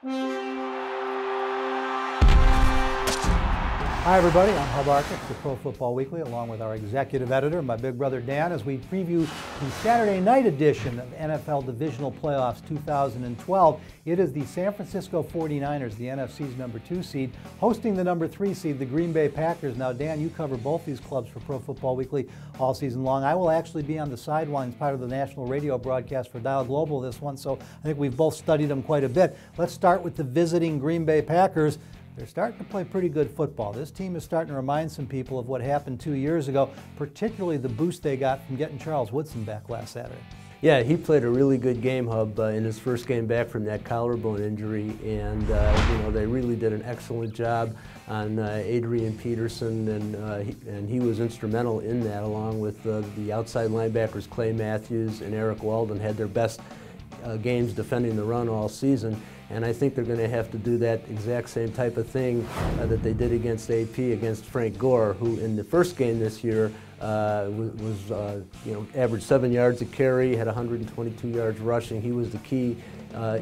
Hi everybody, I'm Hub Arkush for Pro Football Weekly, along with our executive editor, my big brother Dan, as we preview the Saturday night edition of NFL Divisional Playoffs 2012. It is the San Francisco 49ers, the NFC's number 2 seed, hosting the number 3 seed, the Green Bay Packers. Now Dan, you cover both these clubs for Pro Football Weekly all season long. I will actually be on the sidelines, part of the national radio broadcast for Dial Global this one, so I think we've both studied them quite a bit. Let's start with the visiting Green Bay Packers. They're starting to play pretty good football. This team is starting to remind some people of what happened 2 years ago, particularly the boost they got from getting Charles Woodson back last Saturday. Yeah, he played a really good game, Hub, in his first game back from that collarbone injury, and they really did an excellent job on Adrian Peterson, and he was instrumental in that, along with the outside linebackers Clay Matthews and Eric Weldon had their best games defending the run all season. And I think they're going to have to do that exact same type of thing that they did against AP, against Frank Gore, who in the first game this year averaged 7 yards a carry, had 122 yards rushing. He was the key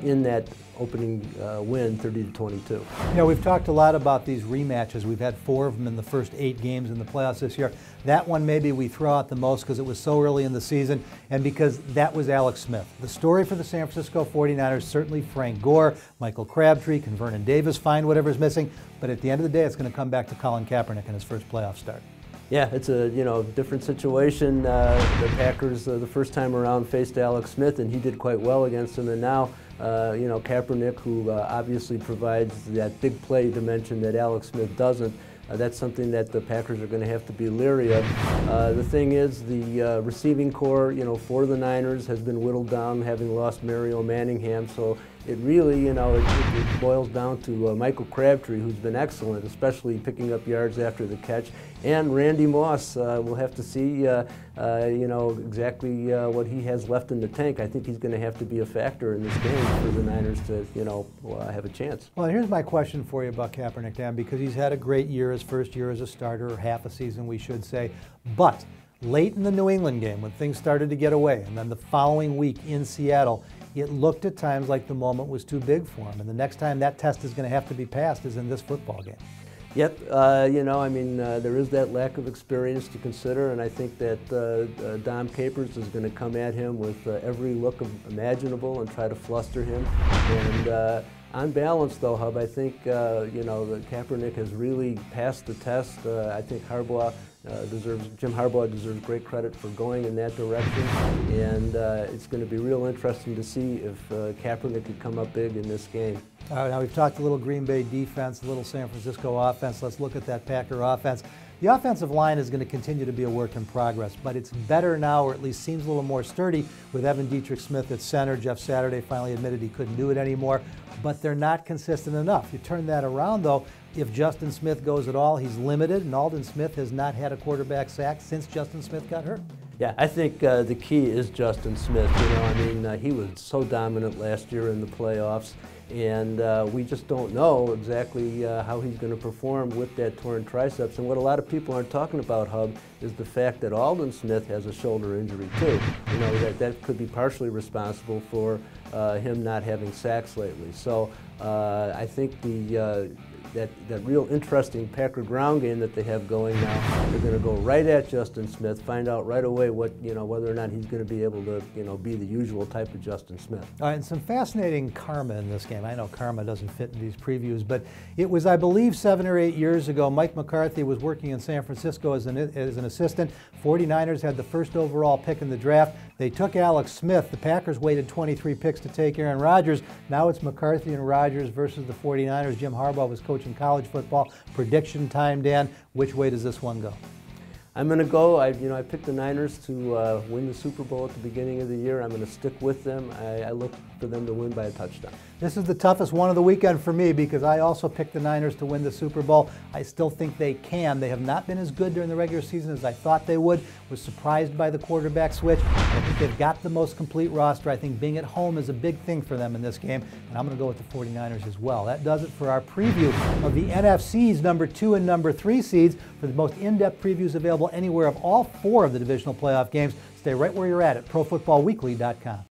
in that opening win, 30-22. You know, we've talked a lot about these rematches. We've had 4 of them in the first 8 games in the playoffs this year. That one maybe we throw out the most because it was so early in the season and because that was Alex Smith. The story for the San Francisco 49ers, certainly Frank Gore, Michael Crabtree, can Vernon Davis find whatever's missing, but at the end of the day it's going to come back to Colin Kaepernick in his first playoff start. Yeah, it's a different situation. The Packers the first time around faced Alex Smith and he did quite well against him, and now Kaepernick, who obviously provides that big play dimension that Alex Smith doesn't. That's something that the Packers are going to have to be leery of. The thing is, the receiving core, for the Niners has been whittled down, having lost Mario Manningham. So it really, it boils down to Michael Crabtree, who's been excellent, especially picking up yards after the catch, and Randy Moss. We'll have to see, exactly what he has left in the tank. I think he's going to have to be a factor in this game for the Niners to, have a chance. Well, here's my question for you about Kaepernick, Dan, because he's had a great year, his first year as a starter, or half a season, we should say, but late in the New England game, when things started to get away, and then the following week in Seattle, it looked at times like the moment was too big for him. And the next time that test is going to have to be passed is in this football game. Yep, there is that lack of experience to consider, and I think that Dom Capers is going to come at him with every look imaginable and try to fluster him. And on balance, though, Hub, I think that Kaepernick has really passed the test. I think Jim Harbaugh deserves great credit for going in that direction, and it's going to be real interesting to see if Kaepernick could come up big in this game. All right, now we've talked a little Green Bay defense, a little San Francisco offense. Let's look at that Packer offense. The offensive line is going to continue to be a work in progress, but it's better now, or at least seems a little more sturdy, with Evan Dietrich Smith at center. Jeff Saturday finally admitted he couldn't do it anymore, but they're not consistent enough. You turn that around, though, if Justin Smith goes at all, he's limited, and Aldon Smith has not had a quarterback sack since Justin Smith got hurt. Yeah, I think the key is Justin Smith. He was so dominant last year in the playoffs, and we just don't know exactly how he's going to perform with that torn triceps. And what a lot of people aren't talking about, Hub, is the fact that Aldon Smith has a shoulder injury too. That could be partially responsible for him not having sacks lately. So I think that real interesting Packer ground game that they have going now, they're going to go right at Justin Smith, find out right away whether or not he's going to be able to be the usual type of Justin Smith. All right, and some fascinating karma in this game. I know karma doesn't fit in these previews, but it was, I believe, 7 or 8 years ago. Mike McCarthy was working in San Francisco as an assistant. 49ers had the first overall pick in the draft. They took Alex Smith. The Packers waited 23 picks to take Aaron Rodgers. Now it's McCarthy and Rodgers versus the 49ers. Jim Harbaugh was coaching college football. Prediction time, Dan. Which way does this one go? I'm going to go, I picked the Niners to win the Super Bowl at the beginning of the year. I'm going to stick with them. I look for them to win by a touchdown. This is the toughest one of the weekend for me because I also picked the Niners to win the Super Bowl. I still think they can. They have not been as good during the regular season as I thought they would. Was surprised by the quarterback switch. I think they've got the most complete roster. I think being at home is a big thing for them in this game, and I'm going to go with the 49ers as well. That does it for our preview of the NFC's number 2 and number 3 seeds. For the most in-depth previews available anywhere of all 4 of the divisional playoff games, stay right where you're at ProFootballWeekly.com.